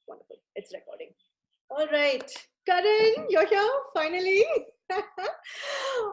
Wonderful. It's recording. All right. Karan, you're here finally.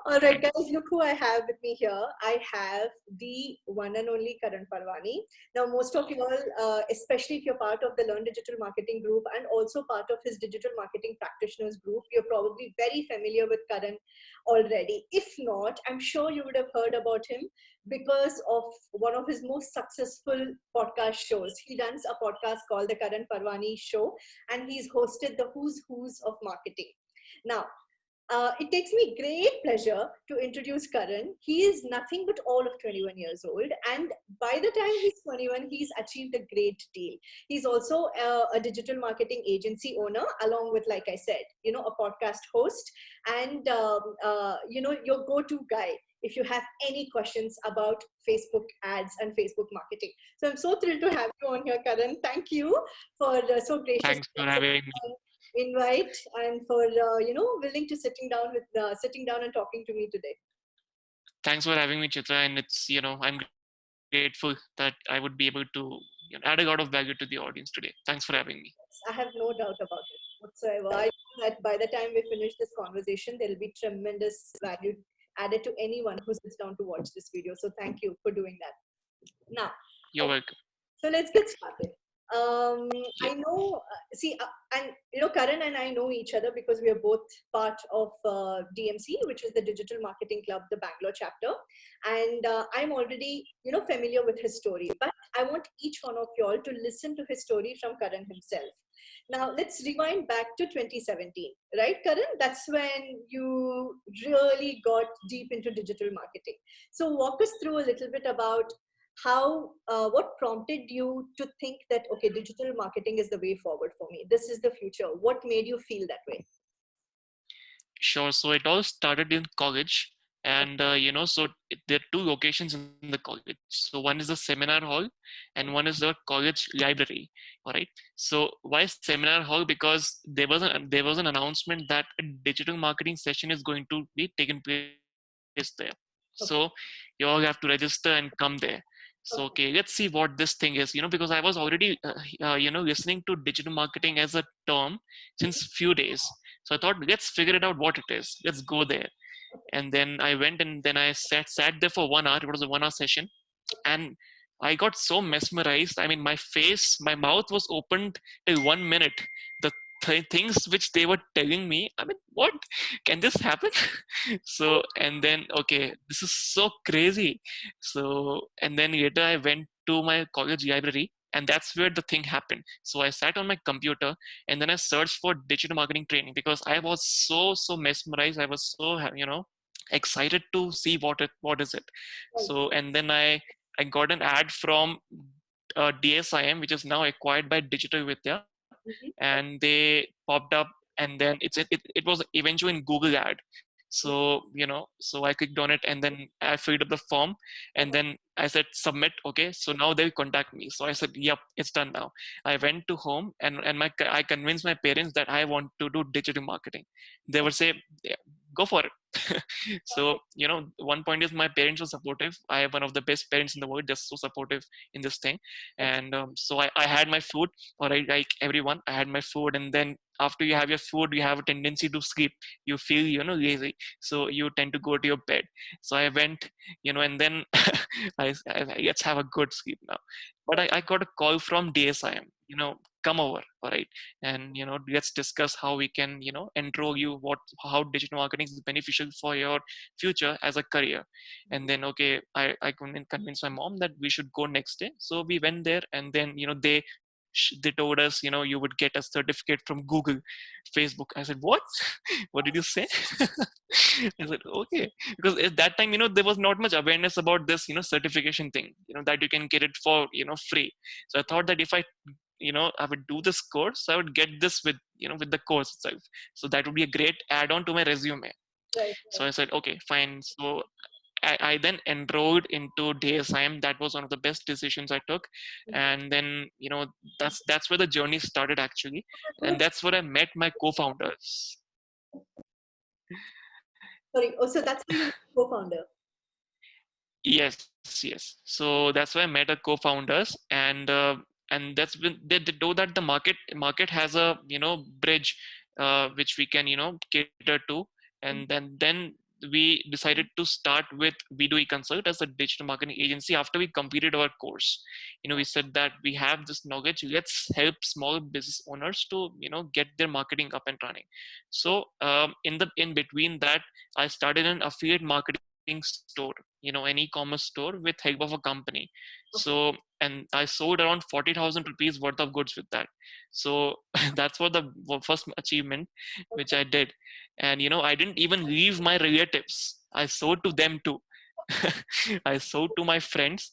All right, guys, look who I have with me here. I have the one and only Karan Parwani. Now, most of you all, especially if you're part of the Learn Digital Marketing group and also part of his digital marketing practitioners group, you're probably very familiar with Karan already. If not, I'm sure you would have heard about him because of one of his most successful podcast shows. He runs a podcast called the Karan Parwani Show, and he's hosted the Who's of Marketing. Now, it takes me great pleasure to introduce Karan. He is nothing but all of 21 years old, and by the time he's 21, he's achieved a great deal. He's also a digital marketing agency owner, along with, like I said, a podcast host, and your go-to guy if you have any questions about Facebook ads and Facebook marketing. So I'm so thrilled to have you on here, Karan. Thank you for so graciously Thanks for having me. invite and for willing to sitting down and talking to me today. Thanks for having me, Chitra. And it's, I'm grateful that I would be able to add a lot of value to the audience today. Thanks for having me. I have no doubt about it whatsoever. I know that by the time we finish this conversation, there will be tremendous value added to anyone who sits down to watch this video. So thank you for doing that. Now, You're welcome. so let's get started. Yeah. I know, and Karan and I know each other because we are both part of DMC, which is the Digital Marketing Club, the Bangalore chapter. And I'm already, familiar with his story. But I want each one of you all to listen to his story from Karan himself. Now, let's rewind back to 2017, right, Karan? That's when you really got deep into digital marketing. So walk us through a little bit about what prompted you to think that, okay, digital marketing is the way forward for me. This is the future. What made you feel that way? Sure. So it all started in college. And, there are two locations in the college. So one is the seminar hall and one is the college library. All right. So why seminar hall? Because there was an announcement that a digital marketing session is going to be taken place there. So Okay. you all have to register and come there. So, okay, let's see what this thing is, because I was already, listening to digital marketing as a term since few days. So I thought, let's figure it out what it is. Let's go there. And then I went and then I sat there for 1 hour. It was a 1 hour session. And I got so mesmerized. I mean, my mouth was opened till 1 minute. The things which they were telling me, I mean, what can this happen? So, and then, okay, this is so crazy. So, and then later I went to my college library, and that's where the thing happened. So I sat on my computer and then I searched for digital marketing training because I was so mesmerized. I was so, excited to see what is it. Right. So, and then I got an ad from DSIM, which is now acquired by Digital Vidya, Mhm. and they popped up, and then it was eventually in Google ad. So so I clicked on it, and then I filled up the form, and then I said submit. Okay, so now they'll contact me. So I said, yep, it's done now. I went to home, and I convinced my parents that I want to do digital marketing. They would say, yeah, go for it. So one point is my parents were supportive. I have one of the best parents in the world. They're so supportive in this thing. And so I had my food, or like everyone, I had my food. And then after you have your food, you have a tendency to sleep. You feel lazy, so you tend to go to your bed. So I went, and then let's have a good sleep now. But I got a call from DSIM, come over, all right, and let's discuss how we can enroll you, how digital marketing is beneficial for your future as a career. And then, okay, I convinced my mom that we should go next day. So we went there, and then they told us, you would get a certificate from Google, Facebook. I said, what? What did you say? I said, okay, because at that time, there was not much awareness about this, certification thing, that you can get it for free. So I thought that if I would do this course, I would get this with the course itself. So that would be a great add-on to my resume. Right. So I said, okay, fine. So I then enrolled into DSIM. That was one of the best decisions I took. And then, that's where the journey started actually. And Good. that's where I met my co-founders. Sorry. Oh, so that's why you're co-founder. Yes. So that's why I met our co-founders. And and that's been they know that the market has a bridge which we can cater to. And then we decided to start with We Do Consult as a digital marketing agency after we completed our course. We said that we have this knowledge, let's help small business owners to get their marketing up and running. So in between that, I started an affiliate marketing store, an e-commerce store with help of a company. So, and I sold around 40,000 rupees worth of goods with that. So that's what the first achievement which I did. And I didn't even leave my relatives, I sold to them too. I sold to my friends.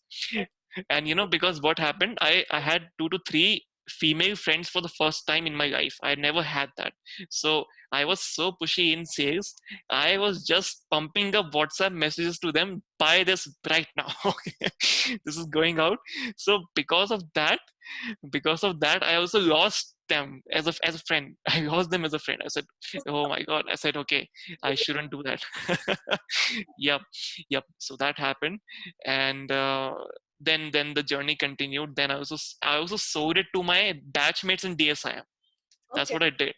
And because what happened, I had 2 to 3 female friends for the first time in my life. I never had that. So I was so pushy in sales, I was just pumping up WhatsApp messages to them, buy this right now. Okay, this is going out. So because of that I also lost them as a friend. I lost them as a friend. I said, oh my god. I said, okay, I shouldn't do that. Yep. Yep. So that happened. And then the journey continued. Then I also sold it to my batchmates in DSIM. That's Okay. what I did.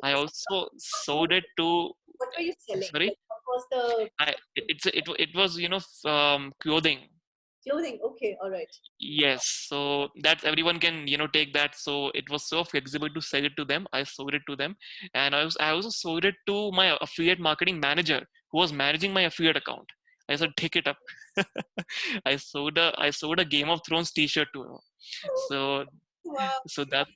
I Okay. also sold it to, What were you selling? sorry, Like, what was the it was clothing. clothing? Okay, all right. Yes, so that's everyone can take that. So it was so flexible to sell it to them. I sold it to them, and I also sold it to my affiliate marketing manager who was managing my affiliate account. I said, take it up. I sold a Game of Thrones T-shirt to her. So Wow. so that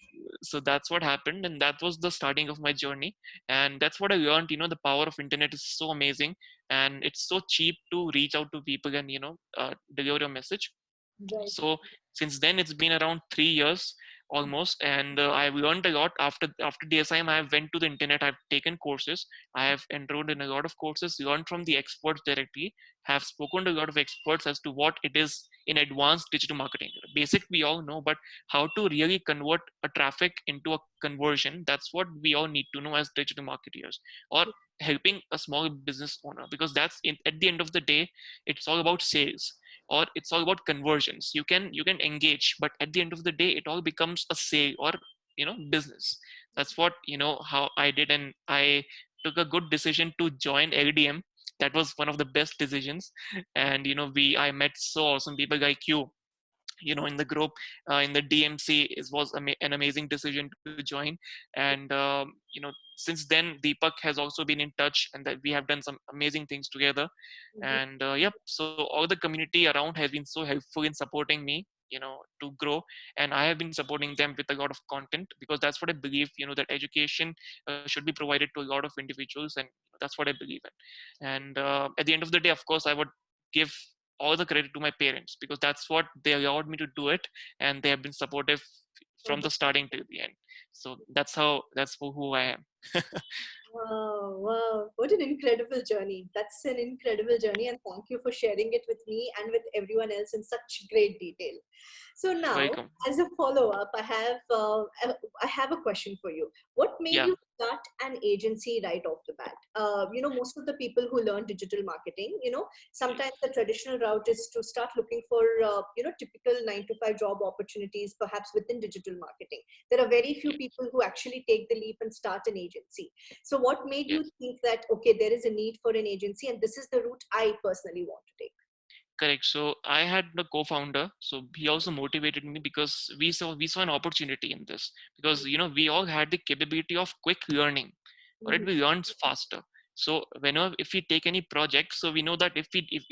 so that's what happened, and that was the starting of my journey. And that's what I learned. The power of internet is so amazing, and it's so cheap to reach out to people and deliver a message. Right. So since then it's been around 3 years almost, and I've learned a lot. After DSIM, I went to the internet, I've taken courses, I have enrolled in a lot of courses, learned from the experts directly, have spoken to a lot of experts as to what it is in advanced digital marketing. Basic we all know, but how to really convert a traffic into a conversion, that's what we all need to know as digital marketers, or helping a small business owner, because at the end of the day, it's all about sales, or it's all about conversions. You can engage, but at the end of the day it all becomes a sale or business. That's what how I did. And I took a good decision to join LDM. That was one of the best decisions. And I met so awesome people like you, in the group, in the DMC. It was an amazing decision to join. And since then Deepak has also been in touch, and that we have done some amazing things together. Mhm. And yep, so all the community around has been so helpful in supporting me to grow. And I have been supporting them with a lot of content, because that's what I believe, that education should be provided to a lot of individuals, and that's what I believe in. And at the end of the day, of course, I would give all the credit to my parents, because that's what they allowed me to do it, and they have been supportive from Mhm. the starting till the end. So that's who I am. Wow, wow. What an incredible journey. That's an incredible journey. And thank you for sharing it with me and with everyone else in such great detail. So now, Welcome. as a follow-up, I have a question for you. What made Yeah. you start an agency right off the bat? Most of the people who learn digital marketing, sometimes the traditional route is to start looking for, typical 9 to 5 job opportunities, perhaps within digital marketing. There are very few Yeah. people who actually take the leap and start an agency. So what made Yeah. you think that, okay, there is a need for an agency and this is the route I personally want to take? Correct. So I had the co-founder. So he also motivated me, because we saw an opportunity in this, because we all had the capability of quick learning. All right, Mhm. we learn faster. So whenever if we take any project, so we know that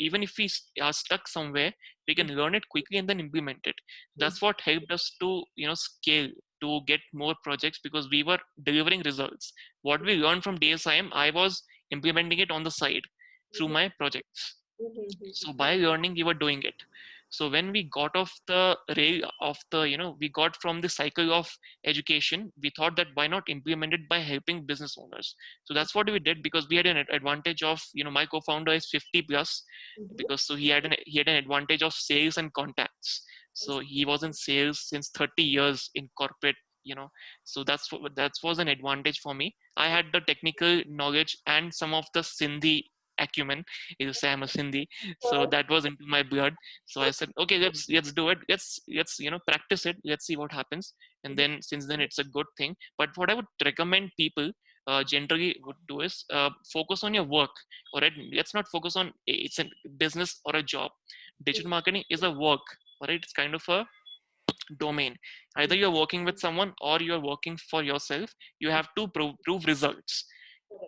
even if we are stuck somewhere, we can learn it quickly and then implement it. That's what helped us to scale, to get more projects, because we were delivering results. What we learned from DSIM, I was implementing it on the side through Mhm. my projects. Mhm. So Mhm. by learning we were doing it. So when we got off the rail of the we got from the cycle of education, we thought that why not implement it by helping business owners. So that's what we did, because we had an advantage of my co-founder is 50 plus, Mhm. because so he had an advantage of sales and contacts. So he was in sales since 30 years in corporate. So that was an advantage for me. I had the technical knowledge and some of the Sindhi acumen. You say I'm a Sindhi, so that was into my blood. So I said, okay, let's do it. Let's practice it. Let's see what happens. And then since then it's a good thing. But what I would recommend people generally would do is focus on your work. All right, let's not focus on it's a business or a job. Digital marketing is a work. All right, it's kind of a domain. Either you're working with someone or you're working for yourself. You have to prove results.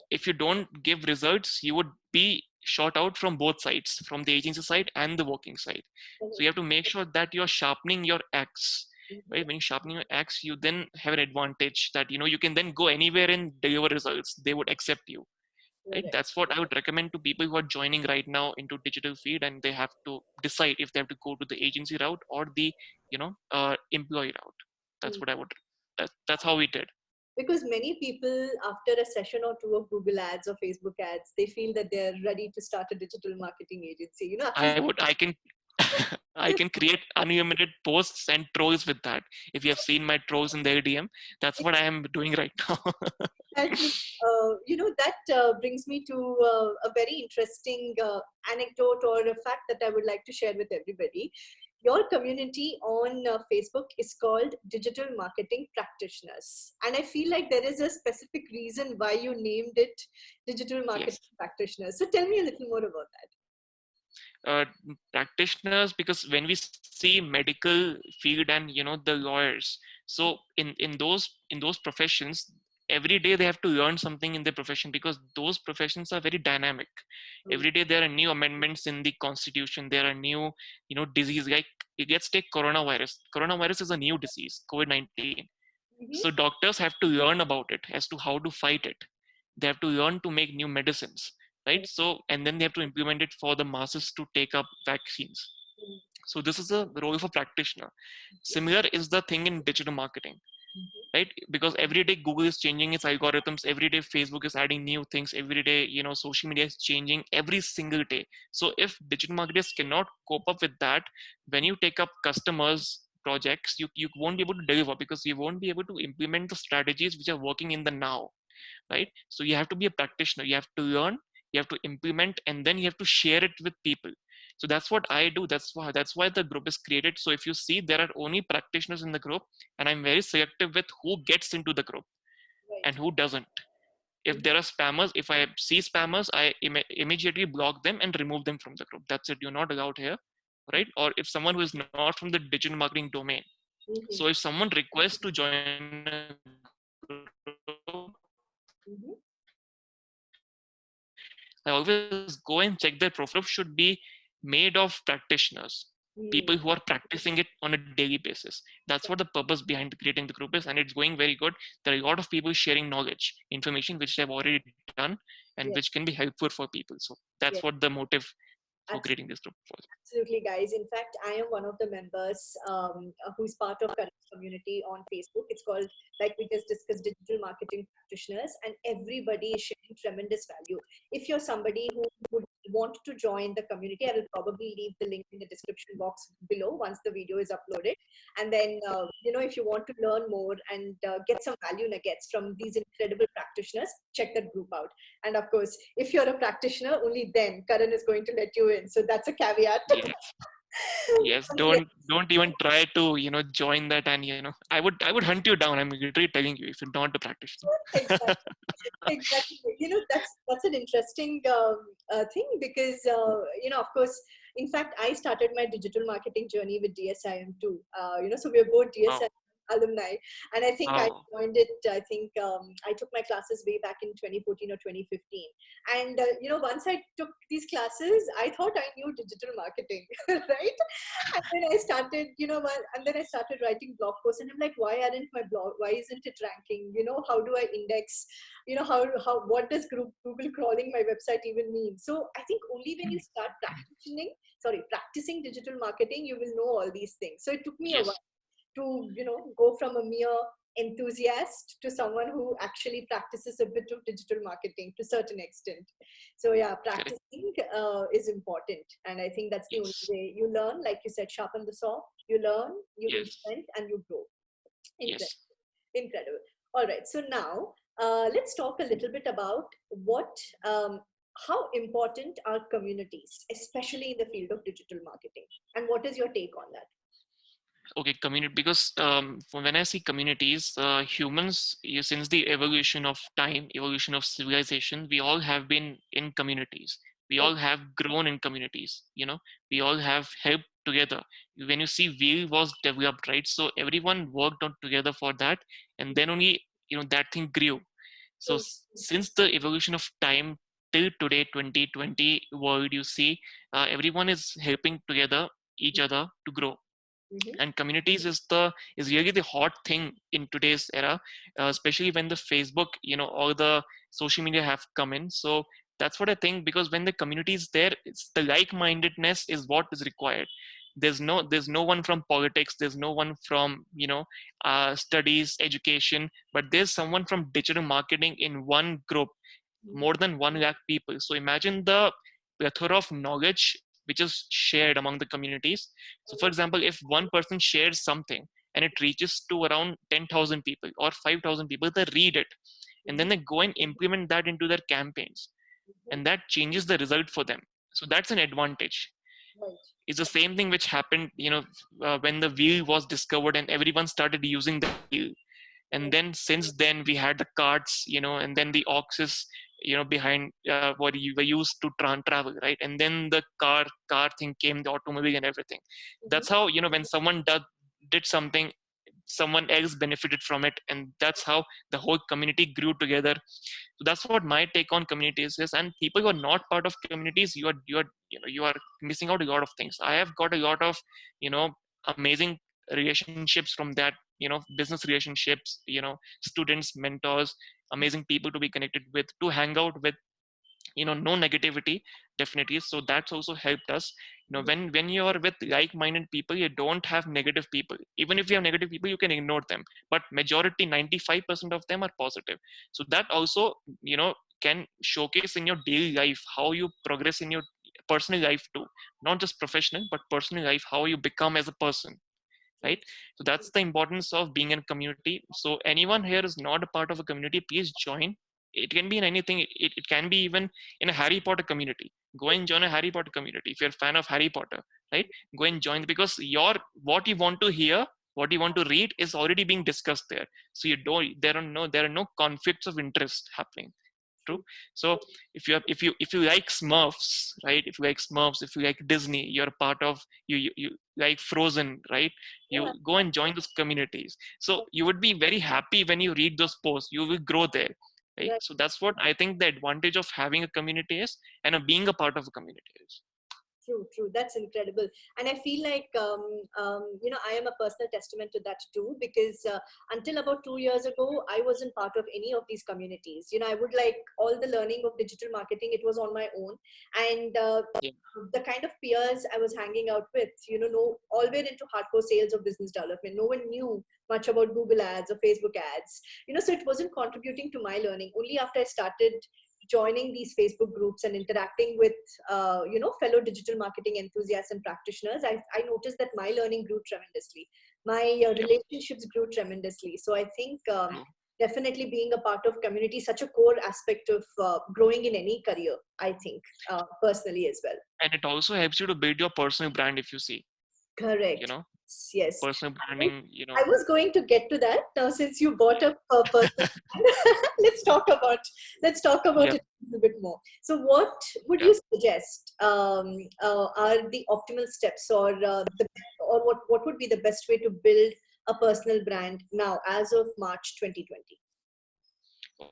If you don't give results, you would be shot out from both sides, from the agency side and the working side. So you have to make sure that you're sharpening your axe. Right, when you sharpen your axe, you then have an advantage that you can then go anywhere and deliver results. They would accept you. Right, that's what I would recommend to people who are joining right now into digital feed, and they have to decide if they have to go to the agency route or the employee route. That's what I would. That's how we did. Because many people, after a session or two of Google ads or Facebook ads, they feel that they're ready to start a digital marketing agency. At least I can I can create unlimited posts and trolls with that. If you have seen my trolls in the ADM, that's what I am doing right now. exactly. That brings me to a very interesting anecdote or a fact that I would like to share with everybody. Your community on Facebook is called Digital Marketing Practitioners. And I feel like there is a specific reason why you named it Digital Yes. Marketing Practitioners. So tell me a little more about that. Practitioners, because when we see medical field and the lawyers, so in those professions, every day they have to learn something in their profession, because those professions are very dynamic. Every day there are new amendments in the constitution. There are new disease, like let's take coronavirus is a new disease, COVID-19. So Mm-hmm. doctors have to learn about it as to how to fight it. They have to learn to make new medicines, right? So, and then they have to implement it for the masses to take up vaccines. So this is the role of a practitioner. Similar is the thing in digital marketing, right? Because every day Google is changing its algorithms. Every day Facebook is adding new things. Every day social media is changing every single day. So if digital marketers cannot cope up with that, when you take up customers projects, you won't be able to deliver, because you won't be able to implement the strategies which are working in the now, right? So you have to be a practitioner. You have to learn, you have to implement, and then you have to share it with people. So that's what I do. That's why the group is created. So if you see, there are only practitioners in the group, and I'm very selective with who gets into the group Right. and who doesn't. If there are spammers, if I see spammers, I immediately block them and remove them from the group. That's it. You're not allowed here, right? Or if someone who is not from the digital marketing domain, so Mm-hmm. if someone requests to join a group, Mm-hmm. I always go and check their profile. Should be made of practitioners, people Mm-hmm. who are practicing it on a daily basis. That's what the purpose behind creating the group is, and it's going very good. There are a lot of people sharing knowledge, information which they've already done, and which can Yes. be helpful for people. So that's what Yes. the motive for creating Absolutely. this group was. Absolutely, guys. In fact, I am one of the members who's part of Karan's community on Facebook. It's called, like we just discussed, Digital Marketing Practitioners, and everybody is sharing tremendous value. If you're somebody who would want to join the community, I will probably leave the link in the description box below once the video is uploaded. And then, if you want to learn more and get some value nuggets from these incredible practitioners, check that group out. And of course, if you're a practitioner, only then Karan is going to let you in. So that's a caveat. Yes, yes. Don't even try to join that, and I would hunt you down. I'm literally telling you, if you're not a practitioner. Exactly. Exactly. That's an interesting thing because of course, in fact, I started my digital marketing journey with DSIM too. So we're both Wow, DSIM alumni, and I think I wow. joined it. I think I took my classes way back in 2014 or 2015, and once I took these classes, I thought I knew digital marketing, right? And then I started, and then I started writing blog posts, and I'm like, why aren't my blog? Why isn't it ranking? How do I index? How what does Google crawling my website even mean? So I think only when you start practicing digital marketing, you will know all these things. So it took me a Yes, while to go from a mere enthusiast to someone who actually practices a bit of digital marketing to a certain extent. So yeah, correct. practicing is important, and I think that's the only Yes, way you learn. Like you said, sharpen the saw. You learn, you yes, implement, and you grow. Incredible. yes. Incredible. All right. So now let's talk a little bit about what how important are communities, especially in the field of digital marketing? And what is your take on that? Okay, community, because when I see communities, humans, since the evolution of time, evolution of civilization, we all have been in communities. We Right. all have grown in communities. We all have helped together. When you see wheel was developed, right? So everyone worked on together for that, and then only that thing grew. So True. since the evolution of time till today, 2020 world, you see, everyone is helping together each other to grow. Mm-hmm. And communities is really the hot thing in today's era, especially when the Facebook, all the social media have come in. So that's what I think, because when the community is there, it's the like-mindedness is what is required. There's no one from politics, there's no one from studies, education, but there's someone from digital marketing in one group, more than 1 lakh people. So imagine the plethora of knowledge which is shared among the communities. So for example, if one person shares something and it reaches to around 10,000 people or 5,000 people, they read it and then they go and implement that into their campaigns, and that changes the result for them. So that's an advantage. Right. It's the same thing which happened, when the wheel was discovered and everyone started using the wheel. And then since then we had the carts, and then the oxes, behind what you were used to travel, right? And then the car thing came, the automobile and everything. Mm-hmm. That's how, when someone did something, someone else benefited from it, and that's how the whole community grew together. So that's what my take on communities is. And people who are not part of communities, you are missing out a lot of things. I have got a lot of you know amazing relationships from that, business relationships, students, mentors, amazing people to be connected with, to hang out with, no negativity, definitely. So that's also helped us. When you are with like-minded people, you don't have negative people. Even if you have negative people, you can ignore them, but majority, 95% of them are positive. So that also, can showcase in your daily life how you progress in your personal life too, not just professional but personal life, how you become as a person, right? So that's the importance of being in a community. So anyone here is not a part of a community, please join. It can be in anything. It can be even in a Harry Potter community. Go and join a Harry Potter community if you're a fan of Harry Potter, right? Go and join, because what you want to hear, what you want to read is already being discussed there. So you don't there are no conflicts of interest happening. True. So if you like Smurfs, right? If you like Smurfs, if you like Disney, you're a part of, you like Frozen, right? Yeah. You go and join those communities. So you would be very happy when you read those posts. You will grow there, right? Right. So that's what I think the advantage of having a community is, and of being a part of a community is. True, true. That's incredible. And I feel like, I am a personal testament to that too, because until about 2 years ago, I wasn't part of any of these communities. I would like all the learning of digital marketing, it was on my own. And Yeah. the kind of peers I was hanging out with, no, all were into hardcore sales or business development. No one knew much about Google ads or Facebook ads, so it wasn't contributing to my learning. Only after I started joining these Facebook groups and interacting with fellow digital marketing enthusiasts and practitioners, I noticed that my learning grew tremendously. My Yep. relationships grew tremendously. So I think True. definitely being a part of community is such a core aspect of growing in any career, I think, personally as well. And it also helps you to build your personal brand. If you see, you Correct. know Yes. personal branding, I was going to get to that now since you brought up person. let's talk about yeah, it a little bit more. So, what would yeah. you suggest are the optimal steps, or what would be the best way to build a personal brand now as of March 2020?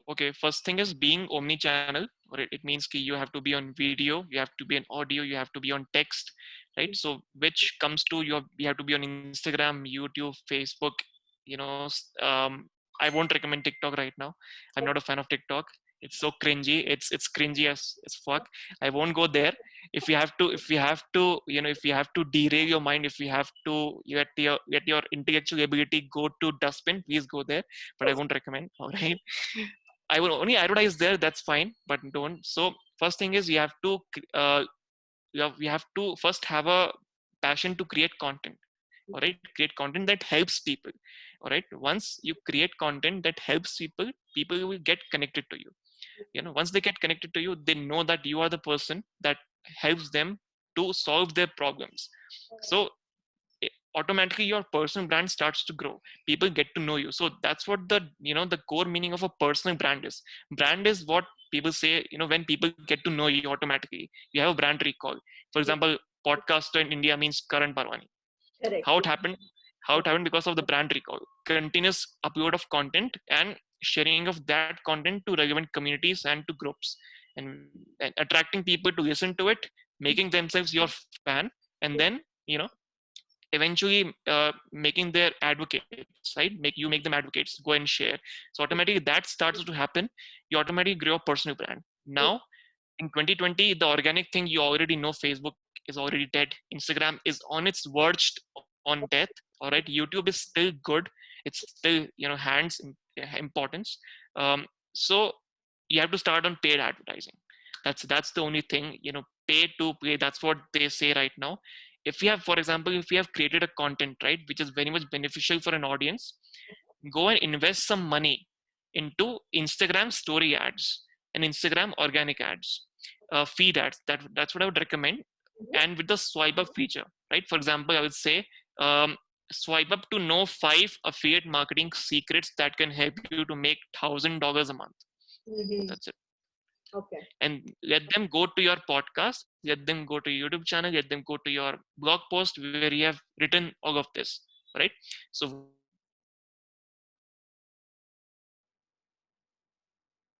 Okay, first thing is being omni-channel, or it means ki you have to be on video, you have to be on audio, you have to be on text, right? So which comes to you have to be on Instagram, YouTube, Facebook, I won't recommend TikTok right now. I'm not a fan of TikTok. It's so cringy. It's cringy as fuck. I won't go there. If you have to derail your mind, if you have to let your intellectual ability go to dustbin, please go there. But I won't recommend. All right. I will only advertise there. That's fine, but don't. So first thing is you have to first have a passion to create content. All right, create content that helps people. All right, once you create content that helps people, people will get connected to you. Once they get connected to you, they know that you are the person that helps them to solve their problems. So automatically your personal brand starts to grow. People get to know you. So that's what the core meaning of a personal brand is. Brand is what people say, when people get to know you automatically, you have a brand recall. For example, podcaster in India means Karan Parwani. Correct. How it happened? How it happened? Because of the brand recall, continuous upload of content, and sharing of that content to relevant communities and to groups, and attracting people to listen to it, making themselves your fan, and then eventually making their advocates, right? You make them advocates, go and share. So automatically that starts to happen. You automatically grow a personal brand. Now in 2020, the organic thing, you already know Facebook is already dead. Instagram is on its verge on death. All right, YouTube is still good. It's still hands importance. So you have to start on paid advertising. That's the only thing. Pay to play. That's what they say right now. If you have, for example, if you have created a content, right, which is very much beneficial for an audience, go and invest some money into Instagram story ads and Instagram organic ads, feed ads. That's what I would recommend. And with the swipe up feature, right? For example, I would say um, swipe up to know 5 affiliate marketing secrets that can help you to make $1,000 a month. Mm-hmm. That's it. Okay. And let them go to your podcast, let them go to YouTube channel, let them go to your blog post where you have written all of this, right? So once they get to know you, then you can start doing email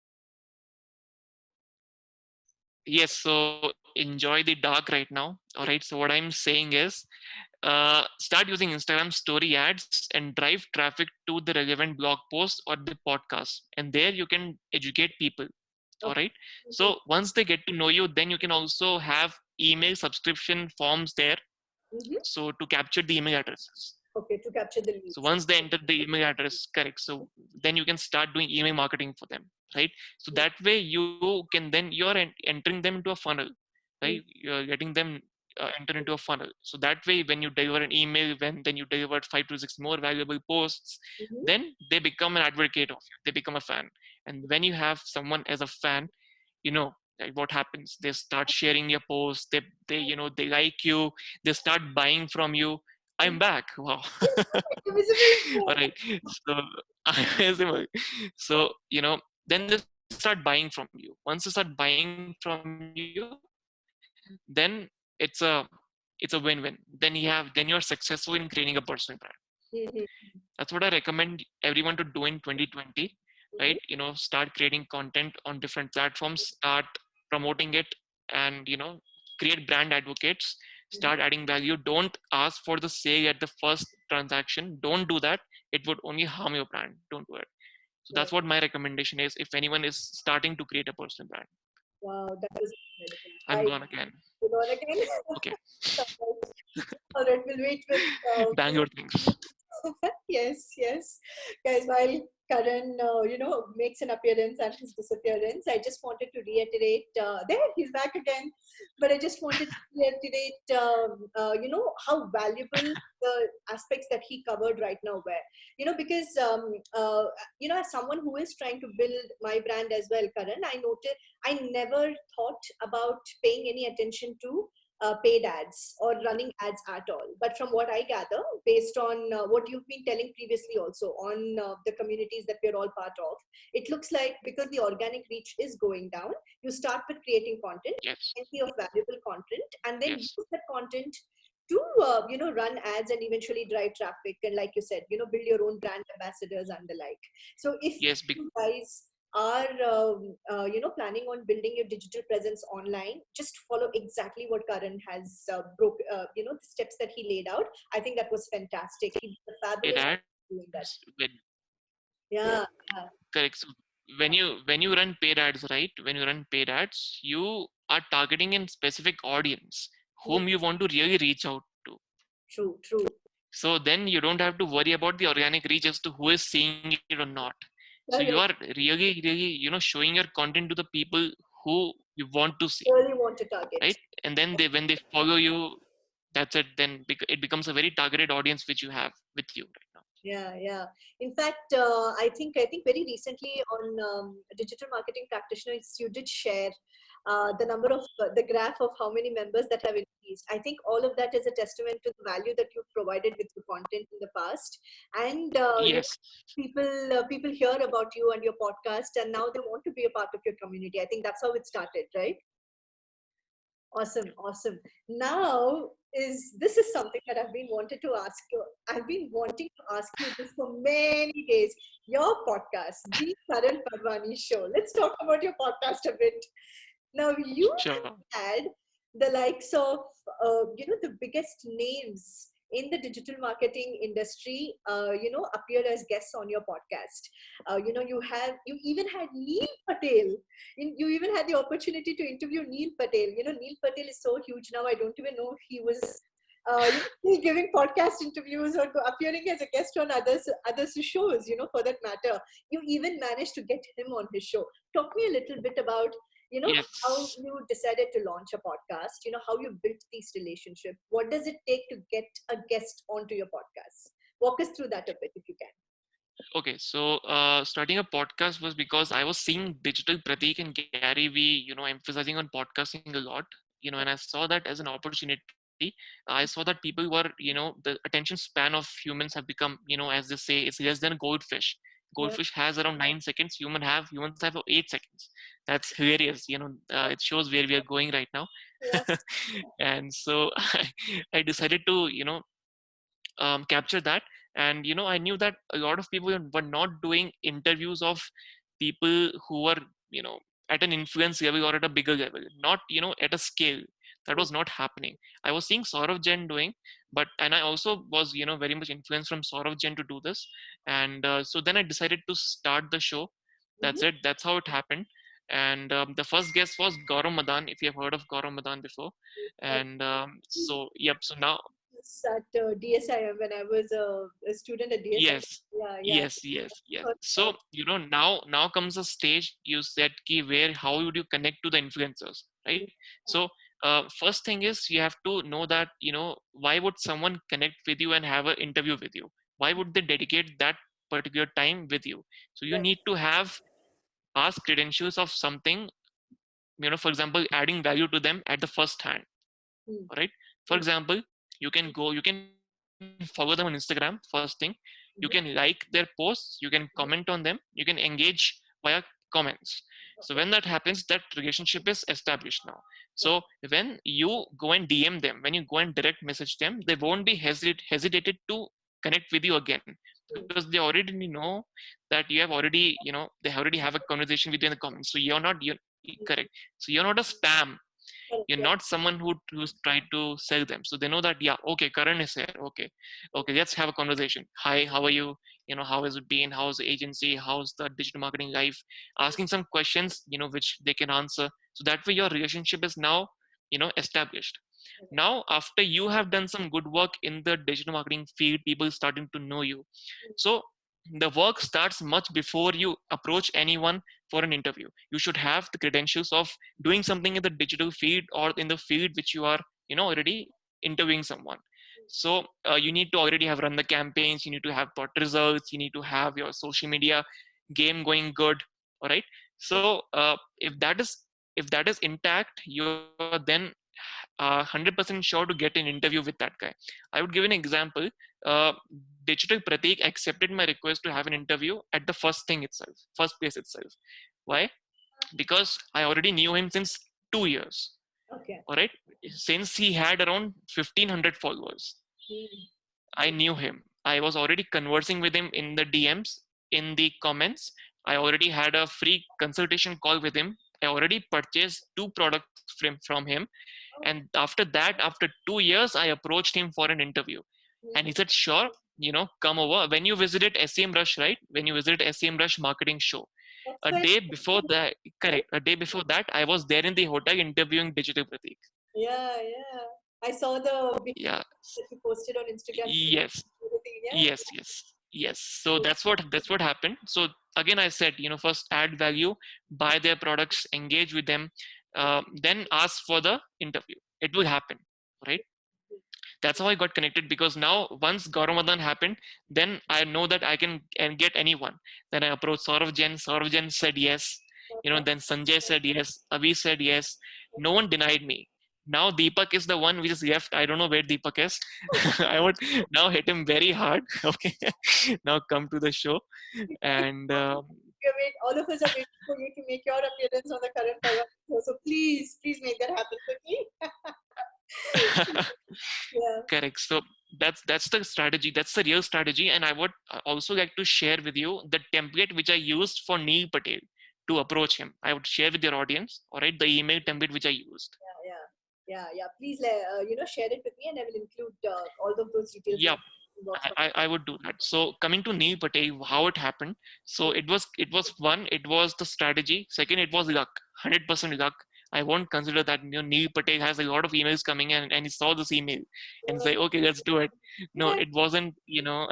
marketing for them, right? Yes, so enjoy the dark right now. All right, so what I'm saying is start using Instagram story ads and drive traffic to the relevant blog post or the podcast, and there you can educate people. All Okay. right, so once they get to know you, then you can also have email subscription forms there, Mm-hmm. so to capture the email addresses. Okay, to capture the So leads. once they enter the email address, correct, so then you can start doing email marketing for them, right? So that way you can then you're entering them into a funnel, right? You're getting them enter into a funnel. So that way when you deliver an email, then you deliver 5 to 6 more valuable posts, Mm-hmm. then they become an advocate of you, they become a fan. And when you have someone as a fan, like what happens, they start sharing your posts, they like you, they start buying from you. I'm back. Wow. All right. So visible. So then they start buying from you. Once they start buying from you, then it's a win-win. Then you're successful in creating a personal brand. Mm-hmm. That's what I recommend everyone to do in 2020, right? Start creating content on different platforms, start promoting it, and create brand advocates, start adding value. Don't ask for the sale at the first transaction. Don't do that. It would only harm your brand. Don't do it. So Wow, that's what my recommendation is if anyone is starting to create a personal brand. wow, that was incredible. I'm gone again. You know again? Okay. All right, we'll wait with. Bangalore things. Yes, yes. Guys, while Karan, makes an appearance and his disappearance, I just wanted to reiterate, there, he's back again. But I just wanted to reiterate, how valuable the aspects that he covered right now were. Because, as someone who is trying to build my brand as well, Karan, I never thought about paying any attention to paid ads or running ads at all. But from what I gather, based on what you've been telling previously also on the communities that we're all part of, it looks like because the organic reach is going down, you start with creating content, Yes. plenty of valuable content, and then Yes. use that content to run ads and eventually drive traffic, and like you said, build your own brand ambassadors and the like. So if Yes. you guys are planning on building your digital presence online, just follow exactly what Karan has the steps that he laid out. I think that was fantastic. He did a Paid fabulous ads job doing that. with Yeah. correct. So when you run paid ads, right? When you run paid ads, you are targeting a specific audience Mm, whom you want to really reach out to. true, true. So then you don't have to worry about the organic reach as to who is seeing it or not. So you are Correct. really showing your content to the people who you want to see, Really want to right? target. And then when they follow you, that's it. Then it becomes a very targeted audience which you have with you right now. Yeah. In fact, I think very recently on Digital Marketing Practitioners, you did share the number of the graph of how many members that have increased. I think all of that is a testament to the value that you've provided with your content in the past, and Yes. people hear about you and your podcast, and now they want to be a part of your community. I think that's how it started, right? Awesome, awesome. Now is this is something that I've been wanted to ask you. I've been wanting to ask you this for many days. Your podcast, the Karan Parwani Show. Let's talk about your podcast a bit. Now you Sure. had the likes of the biggest names in the digital marketing industry appear as guests on your podcast. You even had Neil Patel. You even had the opportunity to interview Neil Patel. Neil Patel is so huge now, I don't even know if he was still giving podcast interviews or appearing as a guest on others shows, for that matter. You even managed to get him on his show. Talk me a little bit about how Yes. you decided to launch a podcast, how you built these relationships. What does it take to get a guest onto your podcast? Walk us through that a bit if you can. Okay, so starting a podcast was because I was seeing Digital Pratik and Gary V, emphasizing on podcasting a lot, and I saw that as an opportunity. I saw that people were, the attention span of humans have become, as they say, it's less than a goldfish. Yeah, Goldfish has around 9 seconds. Humans have 8 seconds. That's hilarious. It shows where we are going right now. yeah, And so I decided to, capture that. And I knew that a lot of people were not doing interviews of people who were you know at an influence level or at a bigger level, not at a scale that mm, was not happening. I was seeing Saurav Jain doing, but and I also was very much influenced from Saurav Jain to do this. And so then I decided to start the show. mhm. That's it. That's how it happened. And the first guest was Gaurav Madan, if you have heard of Gaurav Madan before. I And so yep, so now was at DSIM when I was a student at DSIM. yes, Yeah. yes. Heard So about now comes a stage you said key where how would you connect to the influencers, right? it. So first thing is you have to know that why would someone connect with you and have an interview with you? Why would they dedicate that particular time with you? So you Right. need to have past credentials of something, for example, adding value to them at the first hand. Mm, All right. For mm, example, you can follow them on Instagram first thing. You can like their posts, you can comment on them, you can engage via comments. So when that okay. happens, that relationship is established now. So Right. when you go and DM them, when you go and direct message them, they won't be hesitated to connect with you again, Mm, because they already know that you have already, they already have a conversation with you in the comments. So you're mm, correct. So you're not a spam. correct. You're Yeah. not someone who's tried to sell them. So they know that, yeah, okay, Karan is here. Okay, let's have a conversation. Hi, how are you? How has it been? How's the agency? How's the digital marketing life? Asking some questions, which they can answer. So that way your relationship is now, established. Now, after you have done some good work in the digital marketing field, people starting to know you. So the work starts much before you approach anyone for an interview. You should have the credentials of doing something in the digital field or in the field which you are already interviewing someone. So you need to already have run the campaigns, you need to have got results, you need to have your social media game going good. All right. So if that is intact, you're then 100% sure to get an interview with that guy. I would give an example. uh, Digital Pratik accepted my request to have an interview at the first place itself. Why? Because I already knew him since 2 years. Okay. All right, since he had around 1,500 followers, Mm, I knew him. I was already conversing with him in the DMs, in the comments. I already had a free consultation call with him. I already purchased two products from him. And after that, after 2 years, I approached him for an interview. And he mm. said, sure, come over. When you visited SEM Rush, right? When you visited SEM Rush marketing show, That's a when, day before that, right? correct, a day before that, I was there in the hotel interviewing Digital Pratik. Yeah. I saw the video Yeah. that you posted on Instagram. Yes. Everything. Yeah. Yes. So that's what happened. So again, I said, first add value, buy their products, engage with them, then ask for the interview. It will happen, right? That's how I got connected, because now once Gauramadan happened, then I know that I can and get anyone. Then I approached Saurav Jain. Saurav Jain said yes. Okay. Then Sanjay said yes. Avi said yes. No one denied me. Now Deepak is the one which is left. I don't know where Deepak is. I would now hit him very hard. Okay. Now come to the show. And All of us are waiting for you to make your appearance on the Karan Parwani Show. So please make that happen quickly. Yeah. correct. So that's the strategy. That's the real strategy. And I would also like to share with you the template which I used for Neil Patel to approach him. I would share with your audience. All right, the email template which I used. Yeah. Please, share it with me, and I will include all of those details in Yeah, the box. I would do that. So coming to Neil Patel, how it happened. So it was one, it was the strategy. Second, it was luck, 100% luck. I won't consider that Neil Patel has a lot of emails coming in, and he saw this email and say, okay, let's do it. No, Yeah, it wasn't. I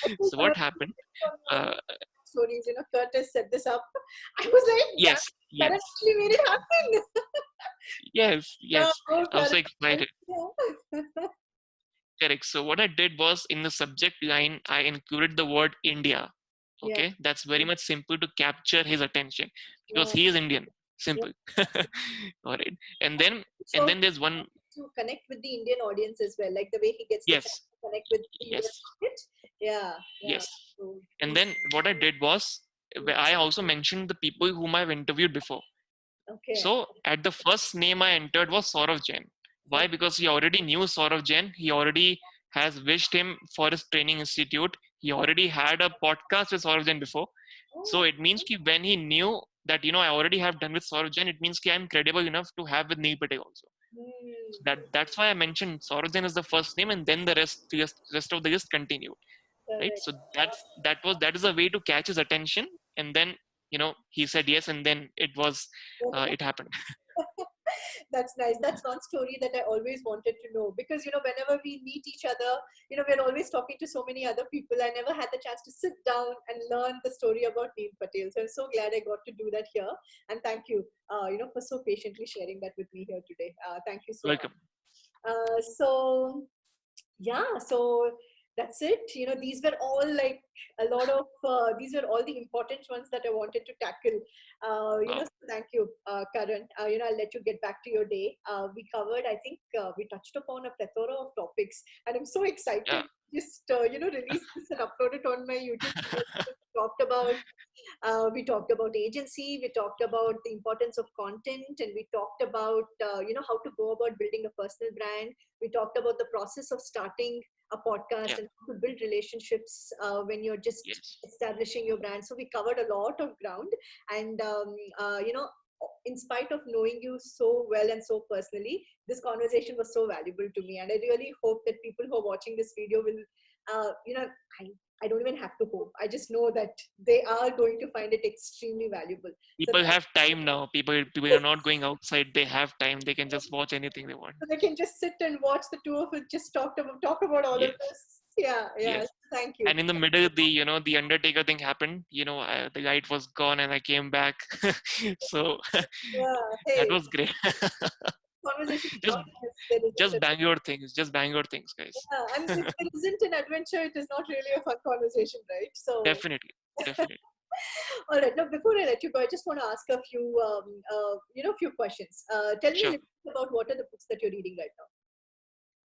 think So what happened? on your Uh, stories, Curtis set this up. I was like, damn, yes, Karan yes, actually made it happen. yes, Yeah, yes. go I was Karan. so excited. Yeah. Correct. So what I did was, in the subject line, I included the word India. Yeah. Okay, that's very much simple to capture his attention, because Yeah. he is Indian. Yeah. Simple. All right. And then and So then there's one. to connect with the Indian audience as well, like the way he gets the chance Yes, to connect with the US yes, market. Yeah. yes. So And please. then what I did was, I also mentioned the people whom I've interviewed before. Okay. So at the first name I entered was Saurav Jain. Why? Because he already knew Saurav Jain. He already has wished him for his training institute. He already had a podcast with Saurav Jain before. So Oh. it means ki when he knew that I already have done with Saurav Jain, it means ki I'm credible enough to have with Neil Patel also. So Hmm. that's why I mentioned Saurav Jain is the first name, and then the rest of the list continued. Right. Correct. So that is a way to catch his attention, and then he said yes, and then it happened. That's nice. That's one story that I always wanted to know, because whenever we meet each other, we're always talking to so many other people. I never had the chance to sit down and learn the story about Neil Patel. So I'm so glad I got to do that here. And thank you, for so patiently sharing that with me here today. Thank you so much. Welcome. So yeah, so that's it. These were all like a lot of these were all the important ones that I wanted to tackle. Wow. So thank you, Karan. I'll let you get back to your day. We covered, I think, we touched upon a plethora of topics, and I'm so excited Yeah. to just release this and upload it on my YouTube channel. We talked about agency, we talked about the importance of content, and we talked about how to go about building a personal brand. We talked about the process of starting a podcast Yeah. and how to build relationships when you're just Yes. establishing your brand. So we covered a lot of ground, and in spite of knowing you so well and so personally, this conversation was so valuable to me, and I really hope that people who are watching this video will I, I don't even have to hope. I just know that they are going to find it extremely valuable. So People have time now. People are not going outside. They have time. They can just watch anything they want. so they can just sit and watch the two of us just talk about all of Yes. this. Yeah. Yes. Thank you. And in the middle, the Undertaker thing happened. The light was gone, and I came back. So Yeah. that Hey, was great. conversation just starts as there isn't. just bang your things. Just bang your things, guys. Yeah, I mean, if there isn't an adventure, it is not really a fun conversation, right? So, Definitely. Definitely. all right. Now, before I let you go, I just want to ask a few, few questions. Tell me a Sure. little bit about what are the books that you're reading right now.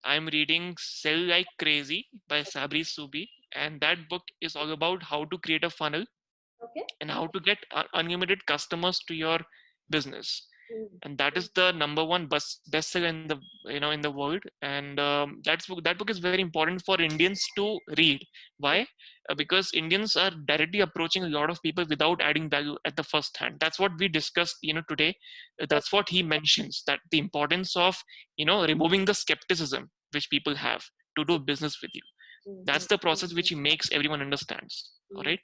I'm reading Sell Like Crazy by Sabri Subi, and that book is all about how to create a funnel Okay. and how to get unlimited customers to your business. Mm. And that is the number one bestseller in the world. And that book is very important for Indians to read. Why? Because Indians are directly approaching a lot of people without adding value at the first hand. That's what we discussed today. That's what he mentions, that the importance of removing the skepticism which people have to do business with you. Mm-hmm. That's the process which he makes everyone understands. All Mm-hmm. right.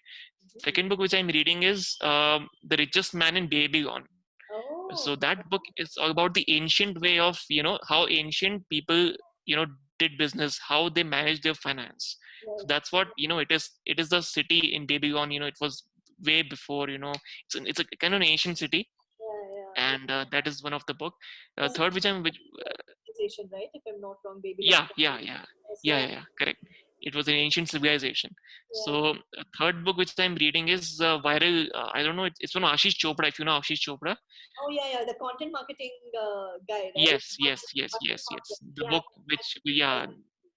Second book which I'm reading is The Richest Man in Babylon. Oh, So that book is all about the ancient way of how ancient people did business, how they managed their finance. So right. that's what it is the city in Babylon. It was way before. It's a kind of an ancient city. Yeah. And that is one of the book. This Third, which I'm which is civilization, right? If I'm not wrong, Yeah, Babylon. yeah, yeah, So yeah, yeah, yeah, correct. It was an ancient civilization. yeah. So a third book which I'm reading is viral. I don't know. It's from Ashish Chopra. If you know Ashish Chopra. Oh yeah, yeah, the content marketing guy, right? Yes, yes, yes, Marketing yes, yes. content. The Yeah, book which, yeah,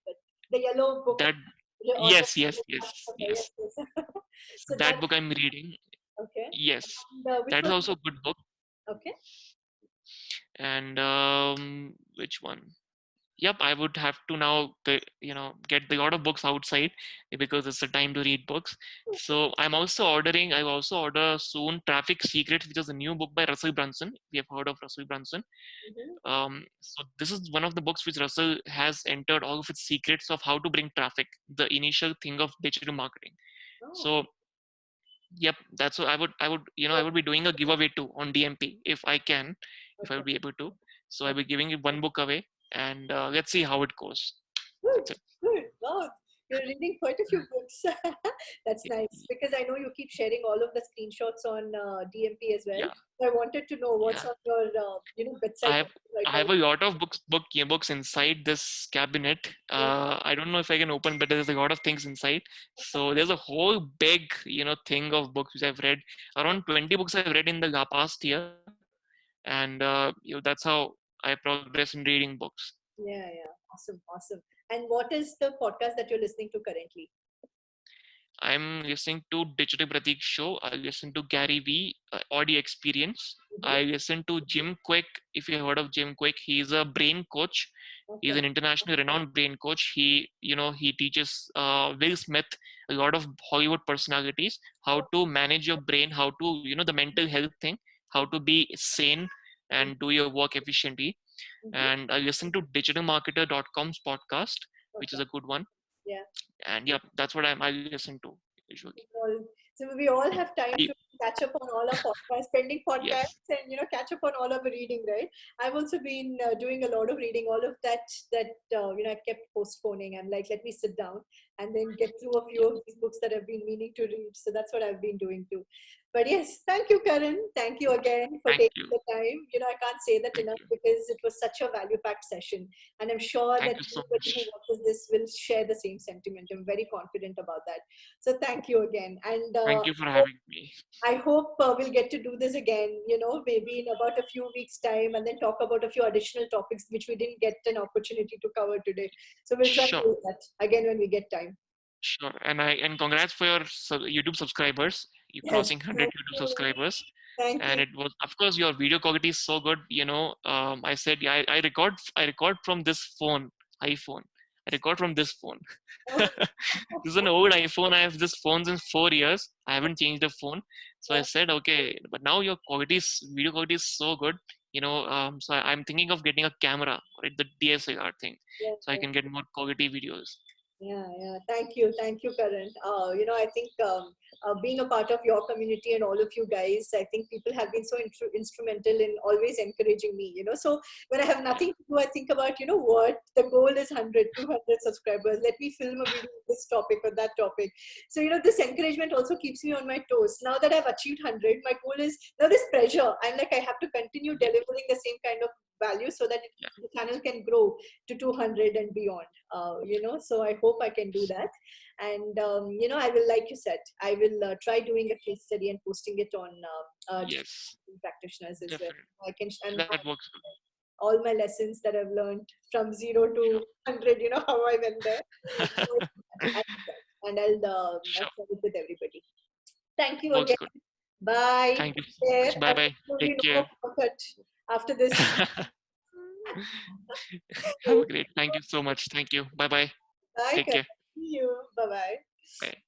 but the yellow book, that, the author. yes, yes, yes, Yes, yes. yes. So So that that book I'm reading. okay. Yes, And, which that is was also a good book. okay. And which one? Yep, I would have to now get the lot of books outside because it's the time to read books. So I also order soon Traffic Secrets, which is a new book by Russell Brunson. We have heard of Russell Brunson. Mm-hmm. So this is one of the books which Russell has entered all of its secrets of how to bring traffic, the initial thing of digital marketing. Oh, So yep, that's what I would be doing a giveaway too on DMP if I can, if I okay. would be able to. So I'll Okay. be giving it one book away, and let's see how it goes. Good, That's it. good. Wow, you're reading quite a few books. That's nice because I know you keep sharing all of the screenshots on DMP as well. Yeah, So I wanted to know what's yeah. on your I bedside have table right I now. have a lot of books inside this cabinet. Yeah. I don't know if I can open, but there's a lot of things inside. So there's a whole big, thing of books which I've read. Around 20 books I've read in the past year, and that's how I progress in reading books. Yeah, yeah. Awesome, awesome. And what is the podcast that you're listening to currently? I'm listening to Digital Pratik Show. I listen to Gary V, Audio Experience. Mm-hmm. I listen to Jim Quick. If you heard of Jim Quick, he's a brain coach. He's Okay. an internationally renowned brain coach. He teaches Will Smith, a lot of Hollywood personalities, how to manage your brain, how to, the mental health thing, how to be sane and do your work efficiently. Mm-hmm. And I listen to digitalmarketer.com's podcast, which is Okay. a good one. Yeah. And yeah, that's what I listen to usually. all, so we all have time Y- to catch up on all our podcasts, pending Yes. podcasts, and catch up on all of the reading. Right? I've also been doing a lot of reading. All of that I kept postponing. I'm like, let me sit down and then get through a few Yeah. of these books that I've been meaning to read. So that's what I've been doing too. But yes, thank you, Karan. Thank you again for Thank taking you. the time. I can't say that Thank enough you. because it was such a value-packed session, and I'm sure Thank that you so anybody who much. watches this will share the same sentiment. I'm very confident about that. So thank you again. And Thank you for having me. I hope we'll get to do this again, maybe in about a few weeks' time and then talk about a few additional topics which we didn't get an opportunity to cover today. So we'll try to Sure. do that again when we get time. Sure. And congrats for your YouTube subscribers. You Yes. crossing 100 Thank YouTube you. subscribers. Thank And you. it was, of course, your video quality is so good. I said, yeah, I record from this phone, iPhone. I record from this phone. Oh, This is an old iPhone. I have this phone since 4 years. I haven't changed the phone. So I yeah, said, okay, but now your video quality is so good. So I'm thinking of getting a camera, right? The DSLR thing, yeah, so I yeah. can get more quality videos. Yeah, yeah. Thank you, Karan. I think being a part of your community and all of you guys, I think people have been so instrumental in always encouraging me. So when I have Yeah. nothing to do, I think about, what the goal is 100, 200 subscribers. Let me film a video on this topic or that topic. So, this encouragement also keeps me on my toes. Now that I've achieved 100, my goal is now this pressure. I'm like, I have to continue Yeah. delivering the same kind of value so that Yeah. the channel can grow to 200 and beyond. So I hope I can do that. And I will, like you said, I will try doing a case study and posting it on digital Yes. practitioners as well. Definitely. I can and That works. all my lessons that I've learned from 0 to Sure. 100, how I went there. So, and I'll Sure. share it with everybody. Thank you Works again. good. Bye. Thank you Take so care. much. Bye And bye. there will be Take no care. more haircut after this. Have a great. Thank you so much. Thank you. Bye bye. Bye. Take care. See you. Bye bye. Bye.